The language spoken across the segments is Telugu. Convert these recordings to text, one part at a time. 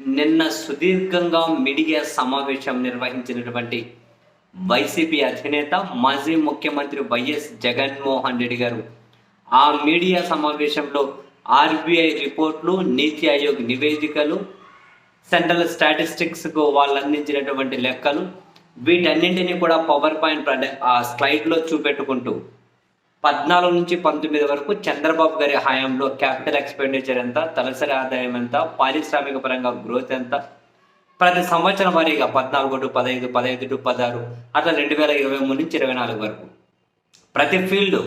నిన్న సుదీర్ఘంగా మీడియా సమావేశం నిర్వహించినటువంటి వైసీపీ అధినేత మాజీ ముఖ్యమంత్రి వైఎస్ జగన్మోహన్ రెడ్డి గారు ఆ మీడియా సమావేశంలో ఆర్బీఐ రిపోర్ట్లు, నీతి ఆయోగ్ నివేదికలు, సెంట్రల్ స్టాటిస్టిక్స్కు వాళ్ళు అందించినటువంటి లెక్కలు, వీటన్నింటినీ కూడా పవర్ పాయింట్ ఆ స్లైడ్లో చూపెట్టుకుంటూ 14 నుంచి 19 వరకు చంద్రబాబు గారి హయాంలో క్యాపిటల్ ఎక్స్పెండిచర్ ఎంత, తలసరి ఆదాయం ఎంత, పారిశ్రామిక పరంగా గ్రోత్ ఎంత, ప్రతి సంవత్సరం వారీగా 14 టు 15, 15 టు 16 అట్లా 2023 నుంచి 24 వరకు ప్రతి ఫీల్డ్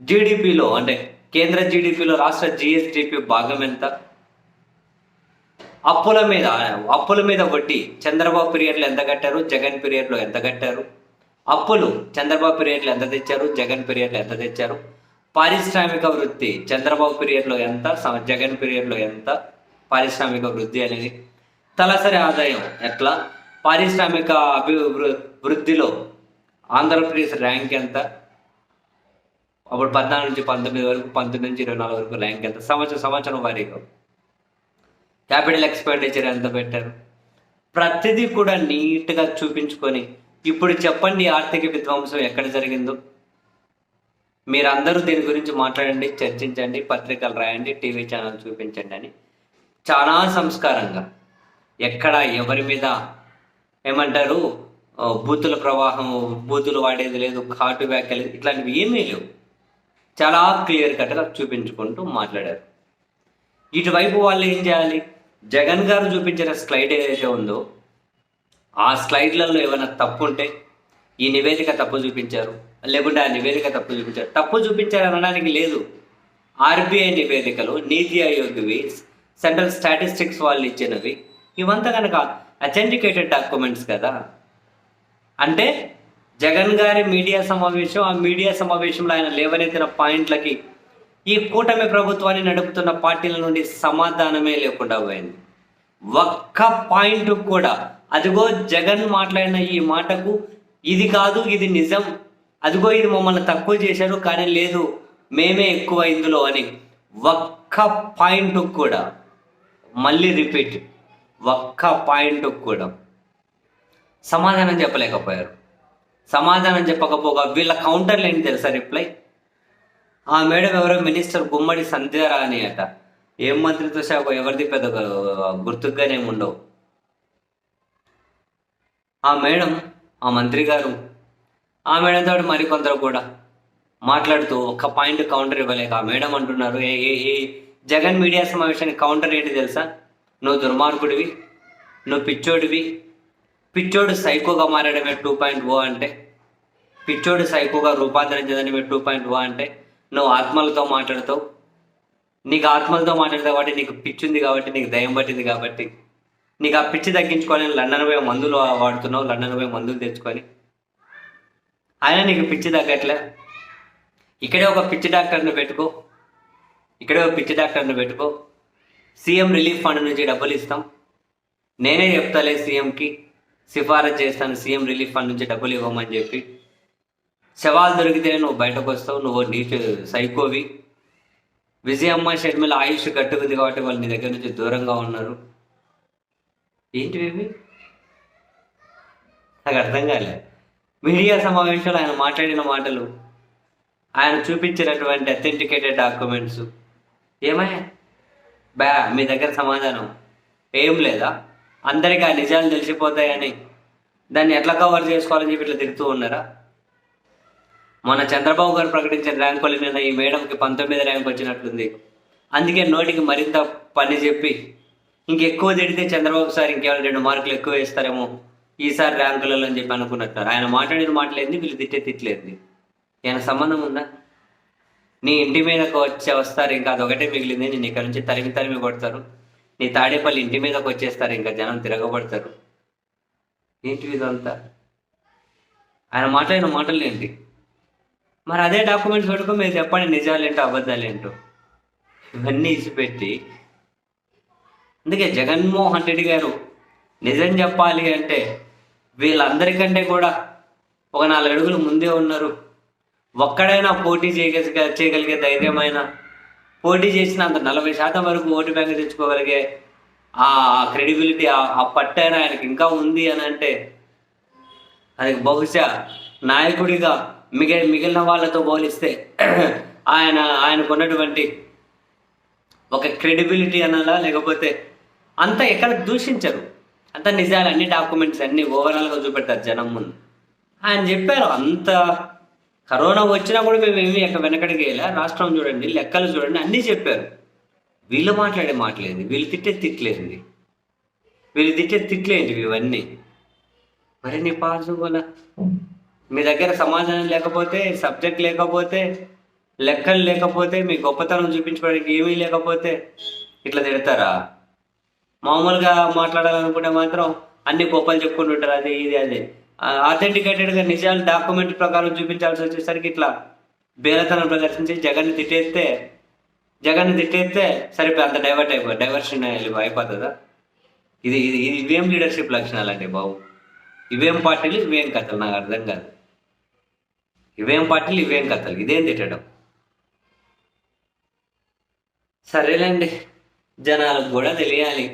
జీడిపిలో అంటే కేంద్ర జీడిపిలో రాష్ట్ర జిఎస్డిపి భాగం ఎంత, అప్పుల మీద వడ్డీ చంద్రబాబు పీరియడ్లో ఎంత కట్టారు, జగన్ పీరియడ్లో ఎంత కట్టారు, అప్పులు చంద్రబాబు పీరియడ్లో ఎంత తెచ్చారు, జగన్ పీరియడ్లో ఎంత తెచ్చారు, పారిశ్రామిక వృద్ధి చంద్రబాబు పీరియడ్లో ఎంత, జగన్ పీరియడ్లో ఎంత పారిశ్రామిక వృద్ధి అనేది, తలసరి ఆదాయం ఎట్లా, పారిశ్రామిక వృద్ధిలో ఆంధ్రప్రదేశ్ ర్యాంక్ ఎంత, అప్పుడు 14 నుంచి 19 వరకు, 19 నుంచి 24 వరకు ర్యాంక్ ఎంత, సంవత్సరం వారీగా క్యాపిటల్ ఎక్స్పెండిచర్ ఎంత పెట్టారు, ప్రతిదీ కూడా నీట్గా చూపించుకొని ఇప్పుడు చెప్పండి ఆర్థిక విధ్వంసం ఎక్కడ జరిగిందో. మీరందరూ దీని గురించి మాట్లాడండి, చర్చించండి, పత్రికలు రాయండి, టీవీ ఛానల్ చూపించండి అని చాలా సంస్కారంగా, ఎక్కడ ఎవరి మీద ఏమంటారు బూతుల ప్రవాహం, బూతులు వాడేది లేదు, ఘాటు వ్యాఖ్యలు ఇట్లాంటివి ఏమీ లేవు. చాలా క్లియర్ కట్గా చూపించుకుంటూ మాట్లాడారు. ఇటువైపు వాళ్ళు ఏం చేయాలి, జగన్ గారు చూపించిన స్లైడ్ ఏదైతే ఉందో ఆ స్లైడ్లలో ఏమైనా తప్పు ఉంటే ఈ నివేదిక తప్పు చూపించారు, లేకుంటే ఆ నివేదిక తప్పు చూపించారు. తప్పు చూపించారు అనడానికి లేదు. ఆర్బీఐ నివేదికలు, నీతి ఆయోగ్వి, సెంట్రల్ స్టాటిస్టిక్స్ వాళ్ళు ఇచ్చినవి ఇవంతా కనుక అథెంటికేటెడ్ డాక్యుమెంట్స్ కదా. అంటే జగన్ గారి మీడియా సమావేశం, ఆ మీడియా సమావేశంలో ఆయన లేవనెత్తిన పాయింట్లకి ఈ కూటమి ప్రభుత్వాన్ని నడుపుతున్న పార్టీల నుండి సమాధానమే లేకుండా పోయింది. ఒక్క పాయింట్ కూడా అదిగో జగన్ మాట్లాడిన ఈ మాటకు ఇది కాదు, ఇది నిజం, అదిగో ఇది మమ్మల్ని తక్కువ చేశారు కానీ లేదు మేమే ఎక్కువ ఇందులో అని ఒక్క పాయింట్ కూడా, మళ్ళీ రిపీట్, ఒక్క పాయింట్ కూడా సమాధానం చెప్పలేకపోయారు. సమాధానం చెప్పకపోగా వీళ్ళ కౌంటర్లు ఏంటి తెలుసా రిప్లై? ఆ మేడం ఎవరో మినిస్టర్ గుమ్మడి సంధ్యారాణి అట, ఏం మంత్రిత్వ శాఖ ఎవరిది పెద్ద గుర్తుగానేముండవు. ఆ మేడం, ఆ మంత్రి గారు, ఆ మేడంతో మరికొందరు కూడా మాట్లాడుతూ ఒక్క పాయింట్ కౌంటర్ ఇవ్వలేక ఆ మేడం అంటున్నారు, ఏ జగన్ మీడియా సమావేశానికి కౌంటర్ ఏంటి తెలుసా? నువ్వు దుర్మార్గుడివి, నువ్వు పిచ్చోడివి, పిచ్చోడు సైకోగా మారాడమే 2.0 అంటే, పిచ్చోడు సైకోగా రూపాంతరం చెందడమే 2.0 అంటే, నువ్వు ఆత్మలతో మాట్లాడతావు, నీకు ఆత్మలతో మాట్లాడతావు కాబట్టి నీకు పిచ్చింది కాబట్టి, నీకు దయ్యం పట్టింది కాబట్టి, నీకు ఆ పిచ్చి తగ్గించుకొని లండన్ పోయి మందులు వాడుతున్నావు, లండన్ పోయి మందులు తెచ్చుకొని ఆయన నీకు పిచ్చి తగ్గట్లే. ఇక్కడే ఒక పిచ్చి డాక్టర్ని పెట్టుకో, సీఎం రిలీఫ్ ఫండ్ నుంచి డబ్బులు ఇస్తాం, నేనే చెప్తాలే సీఎంకి, సిఫారసు చేస్తాను సీఎం రిలీఫ్ ఫండ్ నుంచి డబ్బులు ఇవ్వమని చెప్పి. శవాలు దొరికితేనే నువ్వు బయటకు వస్తావు, నువ్వు నీట్ సైకోవి. విజయమ్మ షర్మిల ఆయుష్ గట్టుకుంది కాబట్టి వాళ్ళు నీ దగ్గర నుంచి దూరంగా ఉన్నారు. ఏంటివి నాకు అర్థం కాలే. మీడియా సమావేశంలో ఆయన మాట్లాడిన మాటలు, ఆయన చూపించినటువంటి అథెంటికేటెడ్ డాక్యుమెంట్స్ ఏమయ్యా మీ దగ్గర సమాధానం ఏం లేదా? అందరికీ ఆ నిజాలు తెలిసిపోతాయని దాన్ని ఎట్లా కవర్ చేసుకోవాలని చెప్పి ఇట్లా తిరుగుతూ ఉన్నారా? మన చంద్రబాబు గారు ప్రకటించిన ర్యాంకులు నిన్న ఈ మేడంకి 19 ర్యాంక్ వచ్చినట్లుంది. అందుకే నోటికి మరింత పని చెప్పి ఇంకెక్కువ తిడితే చంద్రబాబు సార్ ఇంకేమైనా 2 మార్కులు ఎక్కువ వేస్తారేమో ఈసారి ర్యాంకులలో అని చెప్పి అనుకున్నట్టున్నారు. ఆయన మాట్లాడిన మాటలేంది, వీళ్ళు తిట్లేదు. ఏమైనా సంబంధం ఉందా? నీ ఇంటి మీదకు వస్తారు, ఇంకా అదొకటే మిగిలింది, నేను ఇక్కడ నుంచి తరిమి కొడతారు, నీ తాడేపల్లి ఇంటి మీదకి వచ్చేస్తారు, ఇంకా జనం తిరగబడతారు. ఏంటి ఇదంతా? ఆయన మాట్లాడిన మాటలు ఏంటి? మరి అదే డాక్యుమెంట్స్ పెట్టుకో మీరు చెప్పండి, నిజాలేంటో అబద్ధాలేంటో ఇవన్నీ ఇచ్చిపెట్టి. అందుకే జగన్మోహన్ రెడ్డి గారు నిజం చెప్పాలి అంటే వీళ్ళందరికంటే కూడా ఒక 4 అడుగులు ముందే ఉన్నారు. ఒక్కడైనా పోటీ చేయగలిగే ధైర్యమైన, పోటీ చేసిన అంత 40% వరకు ఓటు బ్యాంక్ తెచ్చుకోగలిగే ఆ క్రెడిబిలిటీ ఆ పట్టైన ఆయనకి ఇంకా ఉంది అని అంటే అది బహుశా నాయకుడిగా మిగిలిన వాళ్ళతో పోలిస్తే ఆయనకున్నటువంటి ఒక క్రెడిబిలిటీ అనాలా, లేకపోతే అంతా ఎక్కడ దూషించరు, అంత నిజాలు అన్ని డాక్యుమెంట్స్ అన్ని ఓవరాల్గా చూపెడతారు జనం ముందు. ఆయన చెప్పారు అంత కరోనా వచ్చినా కూడా మేము ఏమి వెనకడికి వెళ్ళా, రాష్ట్రం చూడండి, లెక్కలు చూడండి, అన్నీ చెప్పారు. వీళ్ళు మాట్లాడే మాటలేంది, వీళ్ళు తిట్టే తిట్లేంది, వీళ్ళు తిట్టే తిట్లేంటివి ఇవన్నీ. మరి నీ పాల్గొన మీ దగ్గర సమాధానం లేకపోతే, సబ్జెక్ట్ లేకపోతే, లెక్కలు లేకపోతే, మీ గొప్పతనం చూపించుకోవడానికి ఏమీ లేకపోతే ఇట్లా తిడతారా? మామూలుగా మాట్లాడాలనుకుంటే మాత్రం అన్ని గొప్పలు చెప్పుకుంటుంటారు, అది ఇది అది. ఆథెంటికేటెడ్గా నిజాలు డాక్యుమెంట్ ప్రకారం చూపించాల్సి వచ్చేసరికి ఇట్లా బేలతనం ప్రదర్శించి జగన్ని తిట్టేస్తే సరిపోయి అంత డైవర్షన్ అయిపోతుందా? ఇది ఇది ఇవేం లీడర్షిప్ లక్షణాలు అండి బాబు? ఇవేం పార్టీలు, ఇవేం కథలు? నాకు అర్థం కాదు. ఇవేం పార్టీలు, ఇవేం కథలు? ఇదేం తిట్టడం? సరేలేండి, జనాలకు కూడా తెలియాలి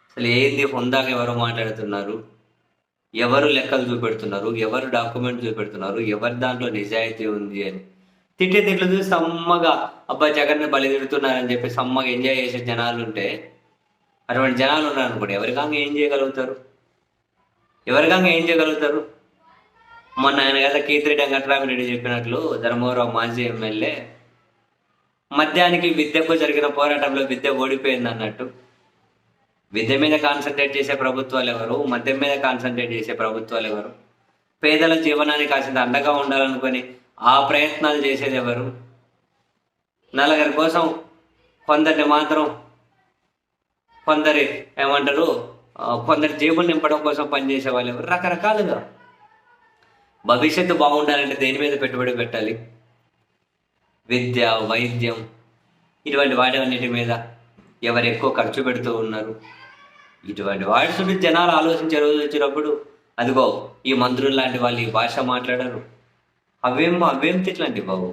అసలు ఏంది హుందాగా ఎవరు మాట్లాడుతున్నారు, ఎవరు లెక్కలు చూపెడుతున్నారు, ఎవరు డాక్యుమెంట్ చూపెడుతున్నారు, ఎవరి దాంట్లో నిజాయితీ ఉంది అని. తిట్లు చూసి సమ్మగా అబ్బాయి జగన్ని బలి తిడుతున్నారని చెప్పి సమ్మగా ఎంజాయ్ చేసే జనాలు ఉంటే, అటువంటి జనాలు ఉన్నారు అనుకోండి, ఎవరికంగా ఏం చేయగలుగుతారు? మొన్న ఆయన కదా కీర్తిరెడ్డి వెంకటరామిరెడ్డి చెప్పినట్లు, ధర్మవరం మాజీ ఎమ్మెల్యే మద్యానికి విద్యకు జరిగిన పోరాటంలో విద్య ఓడిపోయింది అన్నట్టు. విద్య మీద కాన్సన్ట్రేట్ చేసే ప్రభుత్వాలు ఎవరు? మద్యం మీద కాన్సన్ట్రేట్ చేసే ప్రభుత్వాలు ఎవరు? పేదల జీవనానికి కాసింత అండగా ఉండాలనుకొని ఆ ప్రయత్నాలు చేసేది ఎవరు? నలుగురి కోసం కొందరిని మాత్రం కొందరి జేబులు నింపడం కోసం పనిచేసే వాళ్ళు ఎవరు? రకరకాలుగా. భవిష్యత్తు బాగుండాలంటే దేని మీద పెట్టుబడి పెట్టాలి? విద్య, వైద్యం, ఇటువంటి వాటి మీద ఎవరు ఎక్కువ ఖర్చు పెడుతూ ఉన్నారు? ఇటువంటి వాటి చుట్టూ జనాలు ఆలోచించే రోజు వచ్చినప్పుడు అదిగో ఈ మంత్రులు లాంటి వాళ్ళు ఈ భాష మాట్లాడరు. అవేం తిట్లండి బాబు.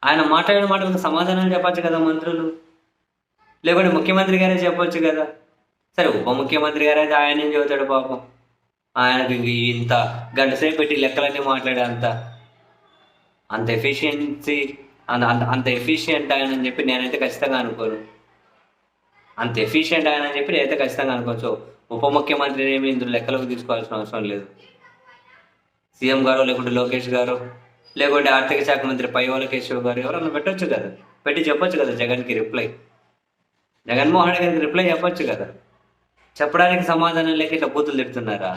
ఆయన మాట్లాడిన మాటలకు సమాధానం చెప్పచ్చు కదా మంత్రులు, లేకుంటే ముఖ్యమంత్రి గారే చెప్పొచ్చు కదా. సరే, ఉప ముఖ్యమంత్రి గారు అయితే ఆయన ఏం చెబుతాడు పాపం? ఆయనకి ఇంత గంట సేపు పెట్టి లెక్కలన్నీ మాట్లాడే అంత ఎఫిషియన్సీ అంత ఎఫిషియంట్ ఆయనని చెప్పి నేనైతే ఖచ్చితంగా అనుకోను. అంత ఎఫిషియంట్ ఆయనని చెప్పి నేనైతే ఖచ్చితంగా అనుకోవచ్చు. ఉప ముఖ్యమంత్రిని ఏమి ఇందులో లెక్కలోకి తీసుకోవాల్సిన అవసరం లేదు. సీఎం గారు, లేకుంటే లోకేష్ గారు, లేకుంటే ఆర్థిక శాఖ మంత్రి పయ్యవోల కేశవ్ గారు ఎవరన్నా పెట్టొచ్చు కదా, పెట్టి చెప్పొచ్చు కదా జగన్మోహన్ రెడ్డి గారికి రిప్లై చెప్పొచ్చు కదా. చెప్పడానికి సమాధానం లేక ఇట్లా బూతులు తిడుతున్నారా?